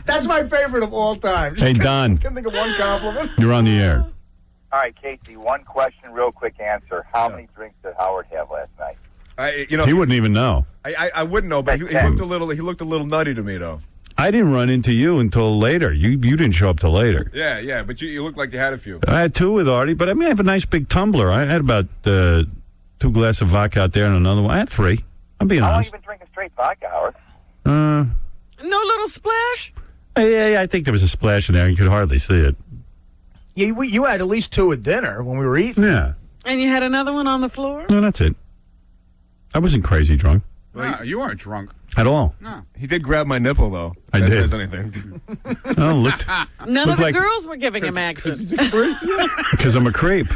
That's my favorite of all time. Hey, Don. Can think of one compliment. You're on the air. All right, Casey, one question, real quick answer. How many drinks did Howard have last night? He wouldn't even know. I wouldn't know, but he looked a little nutty to me, though. I didn't run into you until later. You didn't show up till later. Yeah, but you looked like you had a few. I had 2 with Artie, but I have a nice big tumbler. I had about 2 glasses of vodka out there and another one. I had 3. I'm being I don't honest. even drink a straight vodka, Howard. No little splash? Yeah, I think there was a splash in there. You could hardly see it. Yeah, you had at least 2 at dinner when we were eating. Yeah. And you had another one on the floor? No, that's it. I wasn't crazy drunk. No, you weren't drunk. At all. No. He did grab my nipple, though. I If did. There's anything. No, looked None of the like- girls were giving him action. because I'm a creep.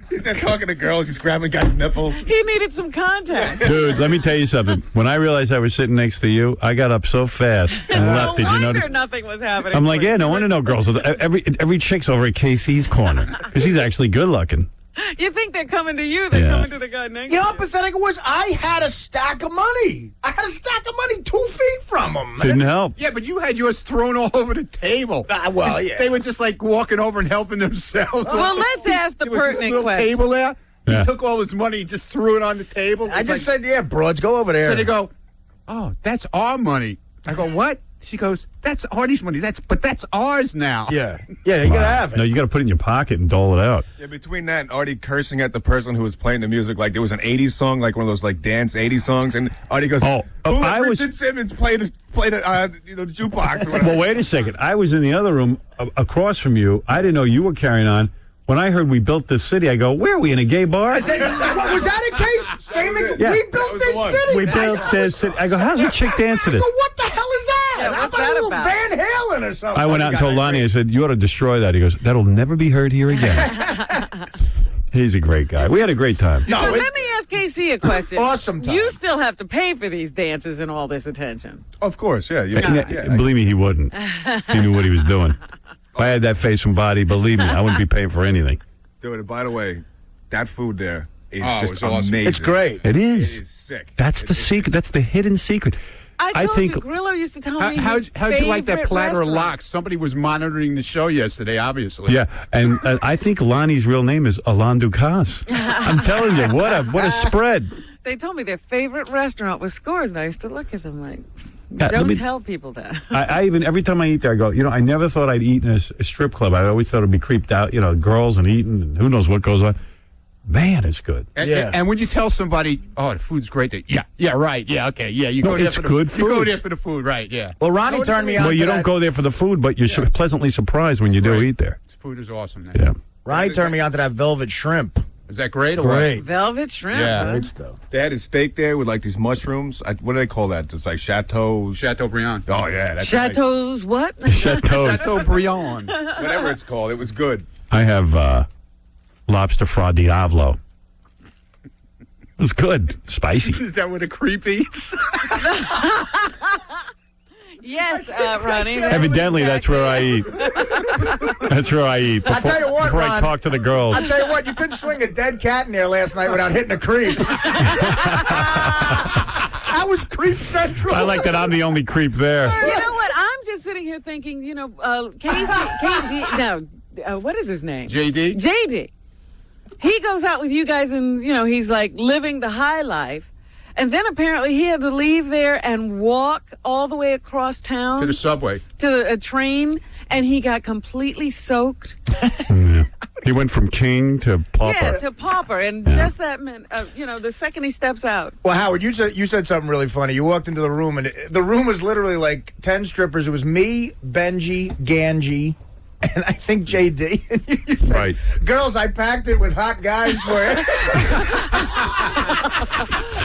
He's not talking to girls. He's grabbing guys' nipples. He needed some contact. Dude, let me tell you something. When I realized I was sitting next to you, I got up so fast and No left. Did you wonder notice? nothing was happening. I'm like, for you. yeah, no wonder no girls. Every chick's over at KC's corner because he's actually good looking. You think they're coming to you? They're Yeah. coming to the guy next You know to how pathetic it was? I had a stack of money. I had a stack of money 2 feet from him. Didn't help. Yeah, but you had yours thrown all over the table. Well, yeah. They were just like walking over and helping themselves. Well, let's ask the There was this pertinent little question. table there. Yeah. He took all his money and just threw it on the table. I It's just like- said, yeah, broads, go over there. So they go, oh, that's our money. I go, what? She goes, that's Artie's money. But that's ours now. Yeah, you gotta have it. No, you got to put it in your pocket and dole it out. Yeah, between that and Artie cursing at the person who was playing the music, like there was an 80s song, like one of those like dance 80s songs, and Artie goes, Oh, who let I was- Richard Simmons play the jukebox or whatever. Well, wait a second. I was in the other room across from you. I didn't know you were carrying on. When I heard we built this city, I go, where are we, in a gay bar? Was that a case? Same Yeah. We That built was the this one. city. We built this city. I go, how's a chick dance to I this? go, what the hell is that? Yeah, How what's about a that little about? Van Halen or something? I went out and told Lonnie, I said, you ought to destroy that. He goes, that'll never be heard here again. He's a great guy. We had a great time. No, So it- let me ask KC a question. Awesome time. You still have to pay for these dances and all this attention. Of course, yeah. Believe me, he wouldn't. He knew what he was doing. If I had that face and body, believe me, I wouldn't be paying for anything. Dude, by the way, that food there is Oh, just it's awesome. amazing. It's great. It It is. is sick. That's the secret. That's the hidden secret. I told think. you, Grillo used to tell me How'd you like that platter of restaurant. lox? Somebody was monitoring the show yesterday, obviously. Yeah, and I think Lonnie's real name is Alain Ducasse. I'm telling you, what a spread. They told me their favorite restaurant was Scores, and I used to look at them like, let don't me- tell people that. I even every time I eat there, I go, I never thought I'd eat in a strip club. I always thought it'd be creeped out, girls and eating, and who knows what goes on. Man, it's good. And when you tell somebody, oh, the food's great, yeah, right, yeah, okay, yeah, you No, go there it's for the good You go food. there for the food, right, yeah. Well, Ronnie turned me on Well, to you don't that. go there for the food, but you're pleasantly surprised when you do Right. eat there. This food is awesome. Man. Yeah. Ronnie turned me on to that velvet shrimp. Is that great or Great. Velvet shrimp. Yeah. huh? Great stuff. They had a steak there with like these mushrooms. What do they call that? It's like chateau. what? Chateaubriand. Oh yeah, that's Chateau's what? Chateau. Chateaubriand. whatever it's called. It was good. I have lobster fra diavolo. It was good. Spicy. Is that what a creep eats? Yes, Ronnie. Evidently, that's where I eat. That's where I eat. I'll tell you what, before I Ron. talk to the girls. I'll tell you what, you couldn't swing a dead cat in there last night without hitting a creep. That was creep central. I like that I'm the only creep there. You know what? I'm just sitting here thinking, KD, what is his name? JD? JD. He goes out with you guys and, he's like living the high life. And then apparently he had to leave there and walk all the way across town To the subway. to a train, and he got completely soaked. Yeah. He went from king to pauper. Yeah, to pauper. And just that meant, the second he steps out. Well, Howard, you said something really funny. You walked into the room, and the room was literally like 10 strippers. It was me, Benji, Ganji, and I think JD. And you said, Right. Girls, I packed it with hot guys for it.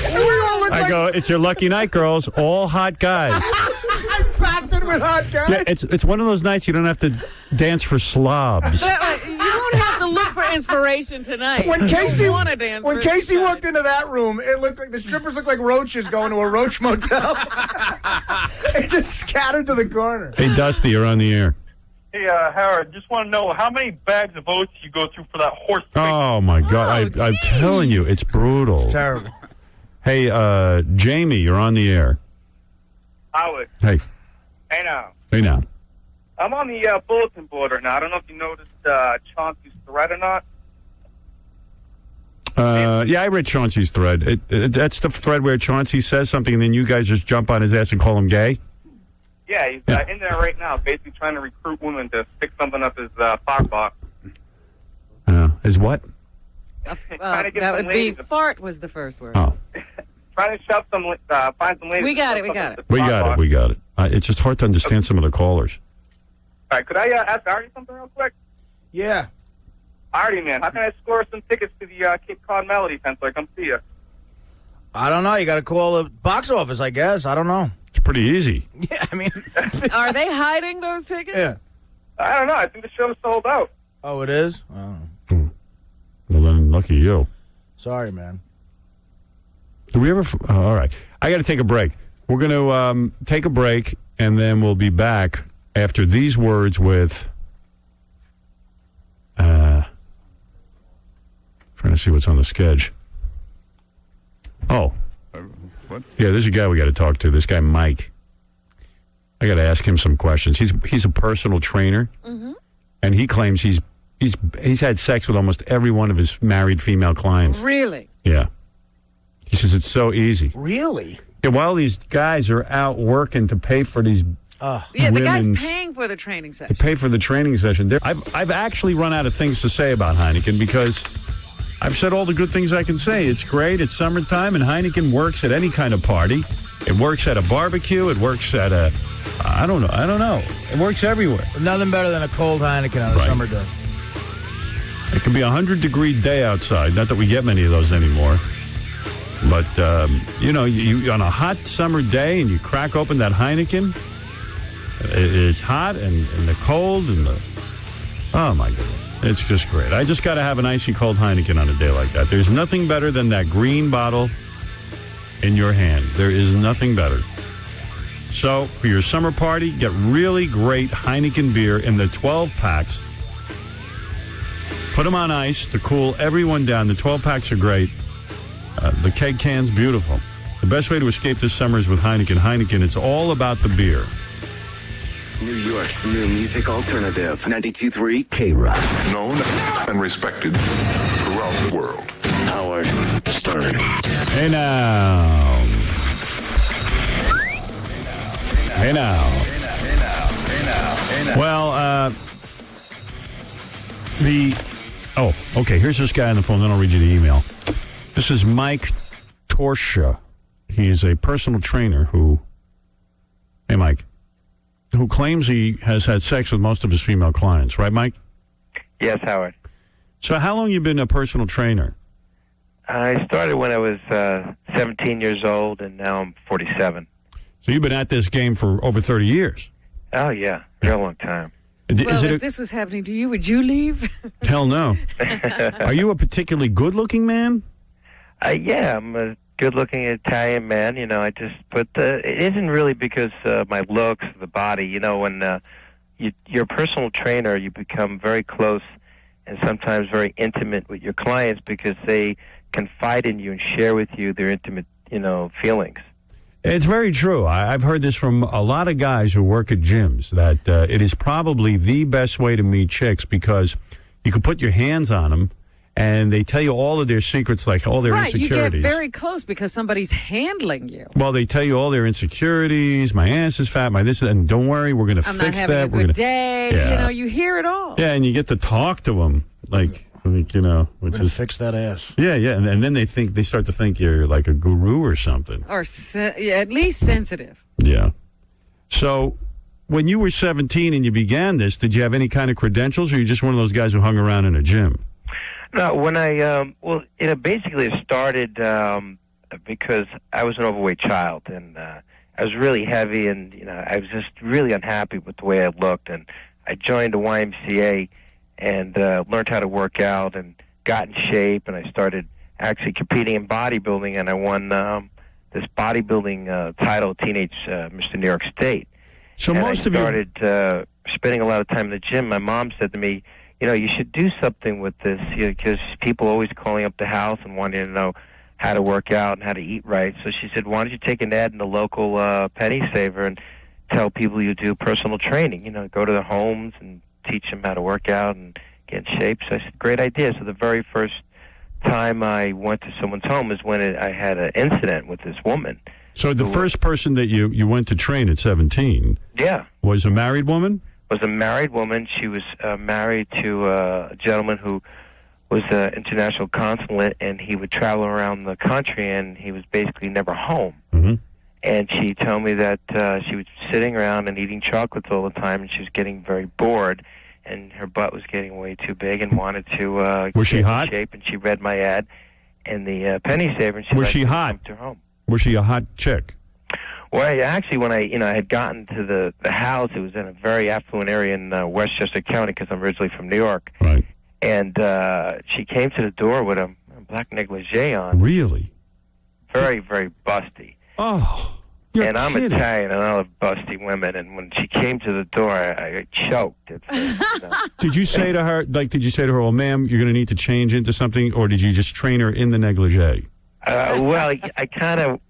And we all looked I like go, it's your lucky night, girls. All hot guys. I packed it with hot guys. Yeah, it's one of those nights you don't have to dance for slobs. You won't have to look for inspiration tonight. When You Casey, don't wanna dance when for Casey tonight. walked into that room, it looked like the strippers looked like roaches going to a roach motel. It just scattered to the corner. Hey, Dusty, you're on the air. Hey, Howard, just want to know how many bags of oats you go through for that horse thing. Oh, my God. I'm telling you, it's brutal. Terrible. Hey, Jamie, you're on the air. Howard, Hey. Hey now. Hey now. I'm on the bulletin board right now. I don't know if you noticed Chauncey's thread or not. Yeah, I read Chauncey's thread. That's the thread where Chauncey says something and then you guys just jump on his ass and call him gay? Yeah, he's in there right now, basically trying to recruit women to stick something up his fart box. His what? Trying to get That some would be ladies to- fart was the first word. Oh. Trying to shove some, find some ladies. We got to it, shove we got something it. up his fart box. We got it. It's just hard to understand some of the callers. All right, could I ask Artie something real quick? Yeah. Artie, man, how can I score some tickets to the Cape Cod Melody Tent so I come see you? I don't know. You got to call the box office, I guess. I don't know. It's pretty easy. Yeah, I mean. Are they hiding those tickets? Yeah. I don't know. I think the show's sold out. Oh, it is? Oh. Well, then, lucky you. Sorry, man. Do we ever... all right. I got to take a break. We're going to take a break, and then we'll be back after these words with... trying to see what's on the sketch. Oh. What? Yeah, there's a guy we got to talk to. This guy, Mike. I got to ask him some questions. He's a personal trainer, and he claims he's had sex with almost every one of his married female clients. Really? Yeah. He says it's so easy. Really? Yeah, while these guys are out working to pay for these Yeah, the guy's women's- paying for the training to session. pay for the training session. I've actually run out of things to say about Heineken because I've said all the good things I can say. It's great. It's summertime, and Heineken works at any kind of party. It works at a barbecue. It works at a... I don't know. It works everywhere. Nothing better than a cold Heineken on a Right. summer day. It can be a 100-degree day outside. Not that we get many of those anymore. But, you on a hot summer day and you crack open that Heineken, it's hot and the cold and the... Oh, my goodness. It's just great. I just got to have an icy cold Heineken on a day like that. There's nothing better than that green bottle in your hand. There is nothing better. So, for your summer party, get really great Heineken beer in the 12 packs. Put them on ice to cool everyone down. The 12 packs are great. The keg can's beautiful. The best way to escape this summer is with Heineken. Heineken, it's all about the beer. New York's new music alternative, 92.3 K-Rock. Known and respected throughout the world. Howard Stern. Hey now. Hey now. Well, okay, here's this guy on the phone, then I'll read you the email. This is Mike Torsha. He is a personal trainer who claims he has had sex with most of his female clients. Right, Mike? Yes, Howard. So how long you been a personal trainer? I started when I was 17 years old, and now I'm 47. So you've been at this game for over 30 years. Oh, yeah. Real long time. Well, if this was happening to you, would you leave? Hell no. Are you a particularly good-looking man? Yeah, I'm a good-looking Italian man. You know, I just put it isn't really because my looks, the body. You know, when you're a personal trainer, you become very close and sometimes very intimate with your clients because they confide in you and share with you their intimate, feelings. It's very true. I've heard this from a lot of guys who work at gyms, that it is probably the best way to meet chicks because you can put your hands on them and they tell you all of their secrets, like all their insecurities. Right, you get very close because somebody's handling you. Well, they tell you all their insecurities. My ass is fat, my this, and don't worry, we're going to fix that. I'm not having a good day. Yeah. You hear it all. Yeah, and you get to talk to them, which is fix that ass. Yeah, and then they start to think you're like a guru or something. Or at least sensitive. Yeah. So, when you were 17 and you began this, did you have any kind of credentials, or are you just one of those guys who hung around in a gym? No, when basically it started because I was an overweight child, and I was really heavy, and I was just really unhappy with the way I looked, and I joined the YMCA and learned how to work out and got in shape, and I started actually competing in bodybuilding, and I won this bodybuilding title, Teenage Mr. New York State. So and most I of you started spending a lot of time in the gym. My mom said to me, you should do something with this, because people always calling up the house and wanting to know how to work out and how to eat right. So she said, why don't you take an ad in the local penny saver and tell people you do personal training. Go to their homes and teach them how to work out and get in shape. So I said, great idea. So the very first time I went to someone's home is when I had an incident with this woman. So the first person that you went to train at 17 was a married woman? Was a married woman. She was married to a gentleman who was an international consulate, and he would travel around the country, and he was basically never home. Mm-hmm. And she told me that she was sitting around and eating chocolates all the time, and she was getting very bored, and her butt was getting way too big and wanted to was she get hot? in shape. And she read my ad in the penny saver, and Was she hot? To her home. Was she a hot chick? Well, actually, when I had gotten to the house, it was in a very affluent area in Westchester County because I'm originally from New York. Right. And she came to the door with a black negligee on. Really? Very, very busty. Oh, you're And I'm kidding. Italian, and I love busty women. And when she came to the door, I choked. At first, Did you say to her, well, ma'am, you're going to need to change into something, or did you just train her in the negligee? Well, I kind of,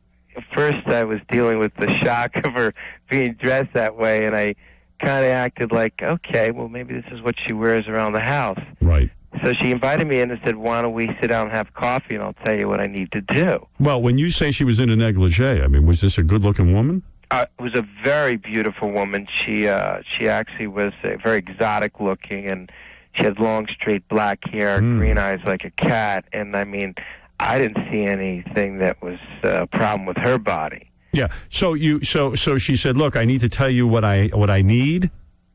first I was dealing with the shock of her being dressed that way, and I kind of acted like, okay, well, maybe this is what she wears around the house. Right. So she invited me in and said, why don't we sit down and have coffee, and I'll tell you what I need to do. Well, when you say she was in a negligee, I mean, was this a good-looking woman? It was a very beautiful woman. She actually was very exotic looking, and she had long, straight black hair, green eyes like a cat, and I mean, I didn't see anything that was a problem with her body. Yeah. So she said, look, I need to tell you what I need.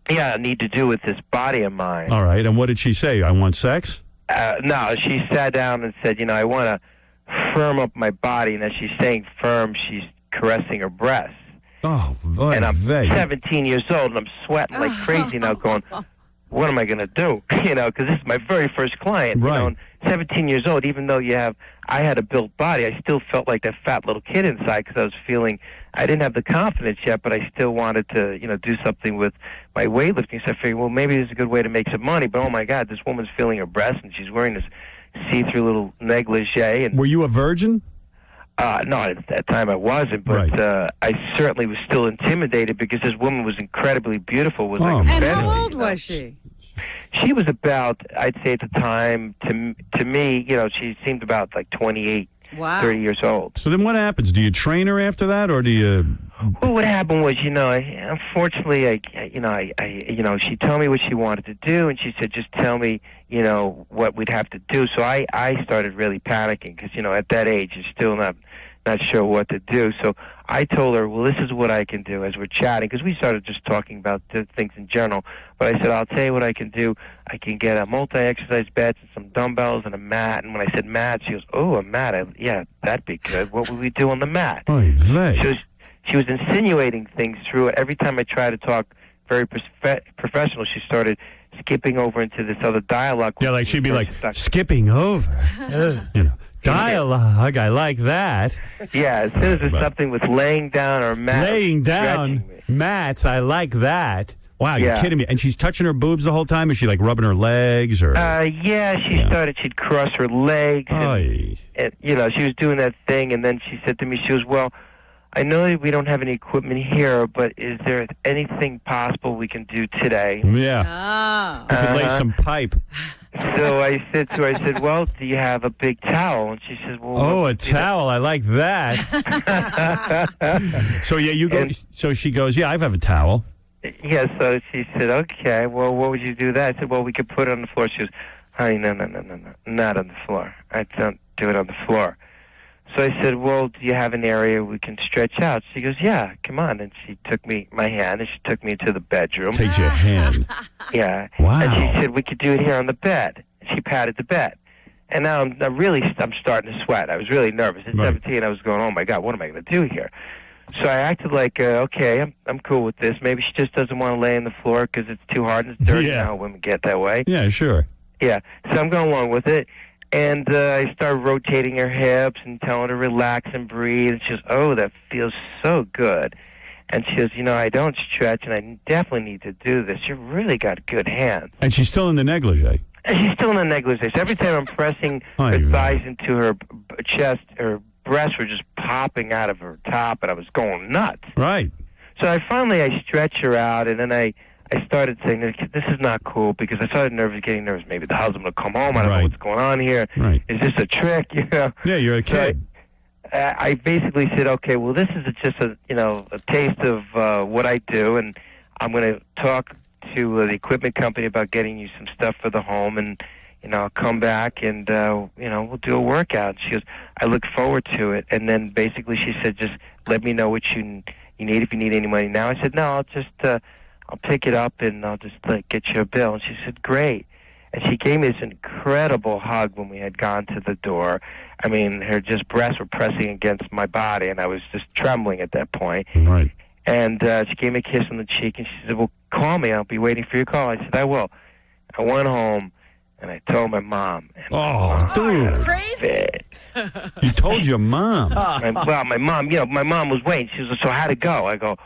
Yeah, I need to do with this body of mine. All right. And what did she say? I want sex? No, she sat down and said, I want to firm up my body. And as she's saying firm, she's caressing her breasts. Oh, and I'm 17 years old, and I'm sweating like crazy now going, what am I going to do? Because this is my very first client. Right. And 17 years old, even though I had a built body, I still felt like that fat little kid inside because I was feeling, I didn't have the confidence yet, but I still wanted to, do something with my weightlifting. So I figured, well, maybe this is a good way to make some money. But oh my God, this woman's feeling her breasts and she's wearing this see-through little negligee. And were you a virgin? No, at that time I wasn't, but I certainly was still intimidated because this woman was incredibly beautiful. And how old was she? She was about, I'd say at the time, to me, she seemed about like 28, 30 years old. So then what happens? Do you train her after that, or do you... Well, what happened was, unfortunately, she told me what she wanted to do, and she said, just tell me, what we'd have to do. So I started really panicking because, at that age, you're still not sure what to do. So I told her, well, this is what I can do as we're chatting, because we started just talking about things in general. But I said, I'll tell you what I can do. I can get a multi-exercise bed and some dumbbells and a mat. And when I said mat, she goes, oh, a mat. Yeah, that'd be good. What would we do on the mat? She was insinuating things through it. Every time I tried to talk very professional, she started skipping over into this other dialogue. Yeah, like she'd be like, skipping over. Dialogue, I like that. Yeah, as soon as it's something with laying down or mat. Laying down, mats, I like that. Wow, you're kidding me. And she's touching her boobs the whole time? Is she like rubbing her legs? Or? She'd cross her legs. And, she was doing that thing, and then she said to me, she goes, well, I know that we don't have any equipment here, but is there anything possible we can do today? Yeah. We could lay some pipe. So I said to her, well, do you have a big towel? And she says, well... Oh, a towel. I like that. So, yeah, you go... So she goes, yeah, I have a towel. Yeah, so she said, okay, well, what would you do that? I said, well, we could put it on the floor. She goes, honey, no, not on the floor. I don't do it on the floor. So I said, well, do you have an area we can stretch out? She goes, yeah, come on. And she took my hand, and she took me into the bedroom. Takes your hand. Yeah. Wow. And she said, we could do it here on the bed. She patted the bed. And now I'm starting to sweat. I was really nervous. At 17, I was going, oh, my God, what am I going to do here? So I acted like, okay, I'm cool with this. Maybe she just doesn't want to lay on the floor because it's too hard and it's dirty. Yeah. Now women get that way. Yeah, sure. Yeah. So I'm going along with it. And I started rotating her hips and telling her relax and breathe. And she goes, oh, that feels so good. And she goes, I don't stretch, and I definitely need to do this. You've really got good hands. And she's still in the negligee. And she's still in the negligee. So every time I'm pressing her thighs into her chest, her breasts were just popping out of her top, and I was going nuts. Right. So I stretch her out, and then I started saying, this is not cool, because I started getting nervous. Maybe the husband will come home. I don't know what's going on here. Right. Is this a trick? You know? Yeah, you're a kid. So I basically said, okay, well, this is just a taste of what I do, and I'm going to talk to the equipment company about getting you some stuff for the home, and I'll come back and we'll do a workout. She goes, I look forward to it. And then basically she said, just let me know what you need, if you need any money now. I said, no, I'll just I'll pick it up and I'll just get you a bill. And she said, great. And she gave me this incredible hug when we had gone to the door. I mean, her just breasts were pressing against my body, and I was just trembling at that point. Right. And she gave me a kiss on the cheek, and she said, well, call me. I'll be waiting for your call. I said, I will. I went home, and I told my mom. And dude. Crazy. You told your mom. My mom, my mom was waiting. She was, so how'd it go? I go,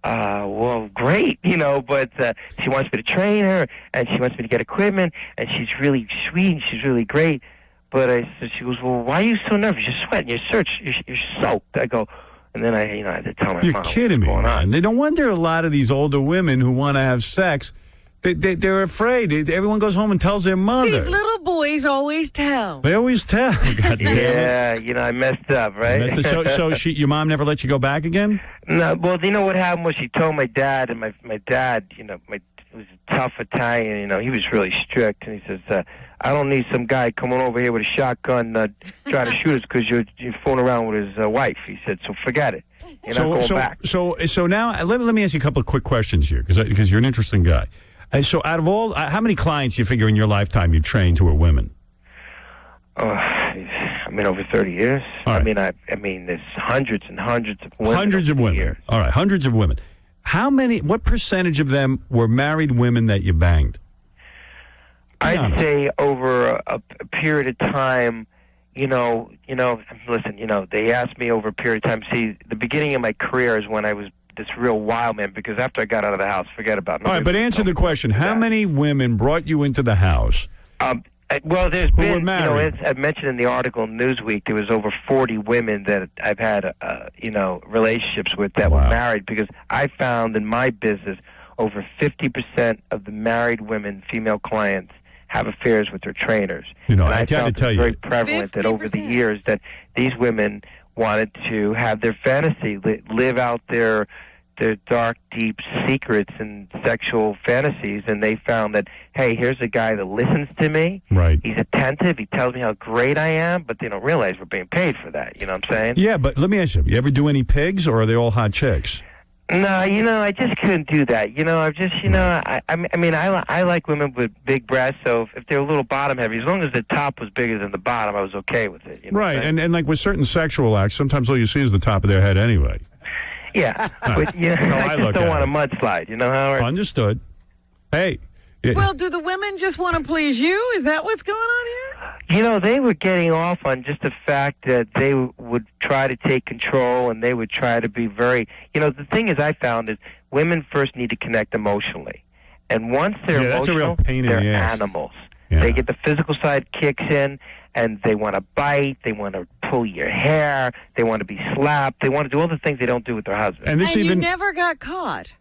well, great, but she wants me to train her, and she wants me to get equipment, and she's really sweet, and she's really great. But she goes, well, why are you so nervous? You're sweating, you're soaked. I go, and then I had to tell my mom. You're kidding me, man. No wonder a lot of these older women who want to have sex, they're afraid. Everyone goes home and tells their mother. These little boys always tell. They always tell. God damn it. I messed up, right? So your mom never let you go back again? No, well, what happened was she told my dad, and my dad, was a tough Italian, he was really strict, and he says, I don't need some guy coming over here with a shotgun trying to shoot us because you're fooling around with his wife. He said, so forget it. You're not going back. So now, let me ask you a couple of quick questions here, because you're an interesting guy. So out of all, how many clients you figure in your lifetime you trained who are women? Over 30 years. All right. I mean, there's hundreds and hundreds of women. Hundreds of women. Years. All right, hundreds of women. What percentage of them were married women that you banged? I'd say over a period of time, listen, they asked me over a period of time. See, the beginning of my career is when I was this real wild man, because after I got out of the house, forget about it. All right, but answer the question. How many women brought you into the house? Well, there's been, as I mentioned in the article in Newsweek, there was over 40 women that I've had, relationships with that were married, because I found in my business over 50% of the married women, female clients, have affairs with their trainers. I tell you, very prevalent 50%. That over the years that these women wanted to have their fantasy, live out their dark, deep secrets and sexual fantasies, and they found that, hey, here's a guy that listens to me. Right. He's attentive. He tells me how great I am, but they don't realize we're being paid for that. You know what I'm saying? Yeah, but let me ask you ever do any pigs, or are they all hot chicks? No, I just couldn't do that. I've just, I like women with big breasts, so if they're a little bottom heavy, as long as the top was bigger than the bottom, I was okay with it. Right, and like with certain sexual acts, sometimes all you see is the top of their head anyway. Yeah, but I just don't want a mudslide, Howard? Understood. Hey. Well, do the women just want to please you? Is that what's going on here? They were getting off on just the fact that they would try to take control, and they would try to be very... the thing is I found is women first need to connect emotionally. And once they're emotional, they're animals. Yeah. They get the physical side kicks in, and they want to bite, they want to pull your hair, they want to be slapped, they want to do all the things they don't do with their husband. And you never got caught?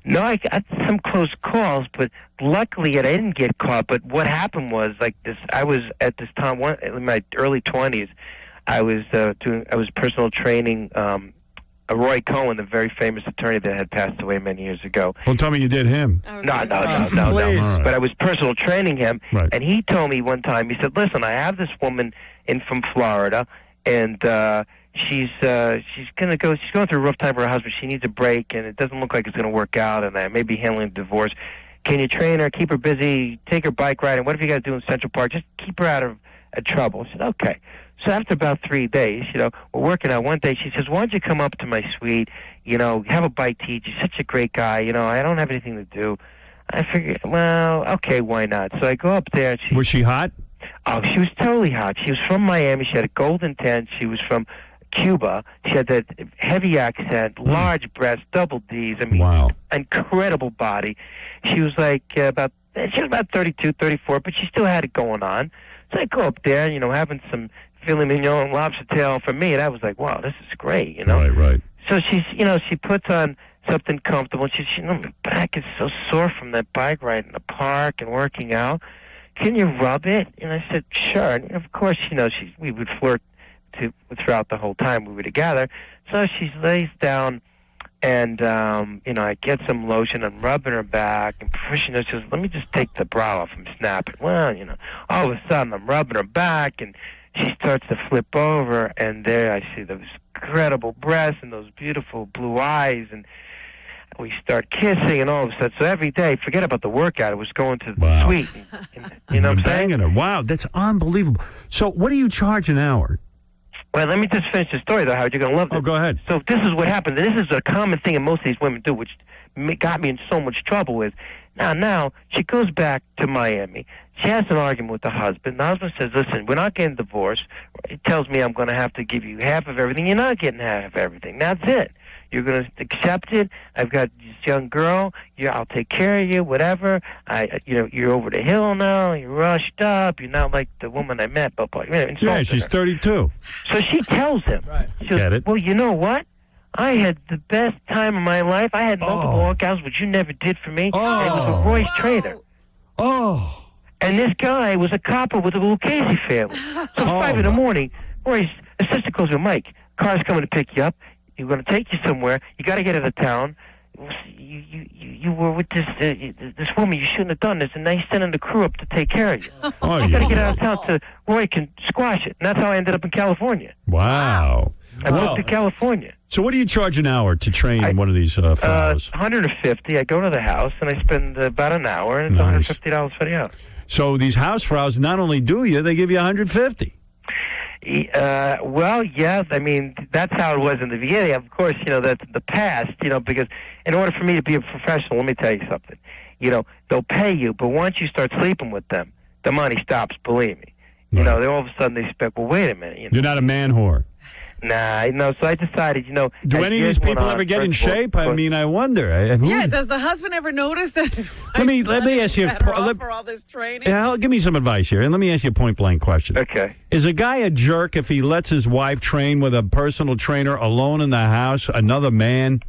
No, I got some close calls, but luckily I didn't get caught. But what happened was, I was at this time, in my early 20s, I was personal training Roy Cohen, the very famous attorney that had passed away many years ago. Don't tell me you did him. No. Right. But I was personal training him, and he told me one time, he said, listen, I have this woman from Florida, and she's going through a rough time for her husband. She needs a break, and it doesn't look like it's going to work out, and I may be handling a divorce. Can you train her, keep her busy, take her bike ride, and whatever you got to do in Central Park, just keep her out of trouble. I said, okay. So after about 3 days, we're working out. One day she says, why don't you come up to my suite, have a bite to eat. You're such a great guy. I don't have anything to do. I figured, well, okay, why not? So I go up there. And was she hot? Oh, she was totally hot. She was from Miami. She had a golden tan. She was from Cuba. She had that heavy accent, large breasts, double Ds. Wow. Incredible body. She was about 32, 34, but she still had it going on. So I go up there, having some filet mignon and lobster tail for me, and I was like, wow, this is great, Right. So she puts on something comfortable. And she my back is so sore from that bike ride in the park and working out. Can you rub it? And I said, sure. And of course, we would flirt throughout the whole time we were together. So she lays down, and I get some lotion. I'm rubbing her back, and before she knows, she says, let me just take the bra off and snap it. Well, all of a sudden I'm rubbing her back, and she starts to flip over, and there I see those incredible breasts and those beautiful blue eyes, and we start kissing, and all of a sudden, so every day, forget about the workout, it was going to the suite. And you know what I'm saying? Her. Wow, that's unbelievable. So what do you charge an hour? Well, let me just finish the story, though, Howard. You're going to love this. Oh, go ahead. So this is what happens. And this is a common thing that most of these women do, which got me in so much trouble with. Now, she goes back to Miami. She has an argument with the husband. The husband says, listen, we're not getting divorced. It tells me I'm going to have to give you half of everything. You're not getting half of everything. That's it. You're going to accept it. I've got this young girl. I'll take care of you, whatever. You're over the hill now. You're rushed up. You're not like the woman I met. Yeah, she's 32. So she tells him. Right. She goes, Get it? well, you know what? I had the best time of my life. I had multiple workouts, which you never did for me. And it was a Royce trainer. Oh. And this guy was a copper with a little Casey family. So 5 in the morning, Roy's assistant goes to Mike. Car's coming to pick you up. We're going to take you somewhere. You got to get out of town. You were with this woman. You shouldn't have done this. And now he's sending the crew up to take care of you. You got to get out of town so Roy can squash it. And that's how I ended up in California. Wow. I moved to California. So what do you charge an hour to train one of these fellows? $150. I go to the house, and I spend about an hour, and it's $150 for the hour. So these house frauds not only do you, they give you $150. Well, yeah, I mean, that's how it was in the beginning. Of course, that's the past, because in order for me to be a professional, let me tell you something. They'll pay you, but once you start sleeping with them, the money stops, believe me. They all of a sudden they expect, well, wait a minute. You're not a man whore. Nah, no, so I decided, Do any of these people ever get in shape? I mean, I wonder. Yeah, does the husband ever notice that his Let me ask you for all this training? Give me some advice here, and let me ask you a point-blank question. Okay. Is a guy a jerk if he lets his wife train with a personal trainer alone in the house, another man?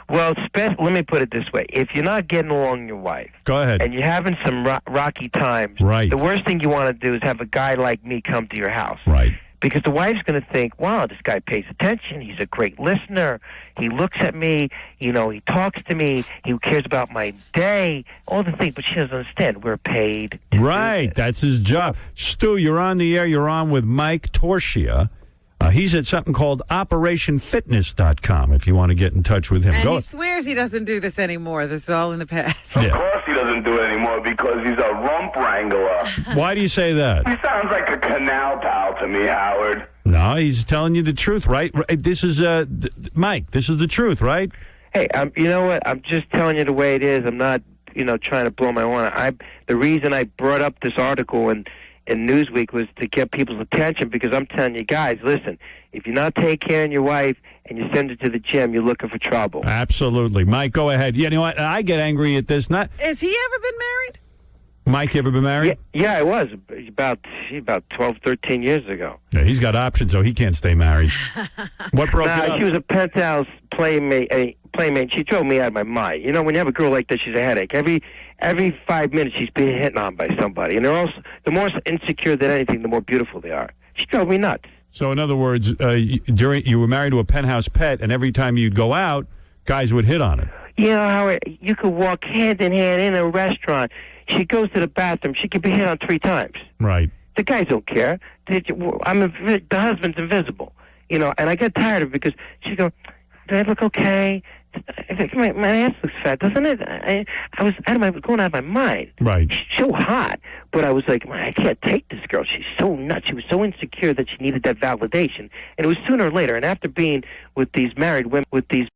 Well, let me put it this way. If you're not getting along with your wife, go ahead, and you're having some rocky times, right, the worst thing you want to do is have a guy like me come to your house. Right. Because the wife's going to think, wow, this guy pays attention. He's a great listener. He looks at me. He talks to me. He cares about my day, all the things. But she doesn't understand. We're paid to right. do this. That's his job. Stu, you're on the air. You're on with Mike Torchia. He's at something called OperationFitness.com if you want to get in touch with him. And he swears he doesn't do this anymore. This is all in the past. Of course he doesn't do it anymore because he's a rump wrangler. Why do you say that? He sounds like a canal pal to me, Howard. No, he's telling you the truth, right? This is, Mike, this is the truth, right? Hey, you know what? I'm just telling you the way it is. I'm not, trying to blow my horn. The reason I brought up this article in Newsweek was to get people's attention because I'm telling you guys, listen, if you're not taking care of your wife and you send her to the gym, you're looking for trouble. Absolutely. Mike, go ahead. You know what? I get angry at this. Has he ever been married? Mike, you ever been married? Yeah, I was. About 12, 13 years ago. Yeah, he's got options, so he can't stay married. What broke you up? She was a penthouse playmate. She drove me out of my mind. When you have a girl like that, she's a headache. Every 5 minutes, she's being hit on by somebody. And the more insecure than anything, the more beautiful they are. She drove me nuts. So, in other words, you were married to a penthouse pet, and every time you'd go out, guys would hit on her. How you could walk hand in hand in a restaurant. She goes to the bathroom. She could be hit on 3 times. Right. The guys don't care. The husband's invisible. And I get tired of it because she goes, do I look okay? I think my ass looks fat, doesn't it? I was going out of my mind. Right. She's so hot, but I was like, I can't take this girl. She's so nuts. She was so insecure that she needed that validation. And it was sooner or later. And after being with these married women, with these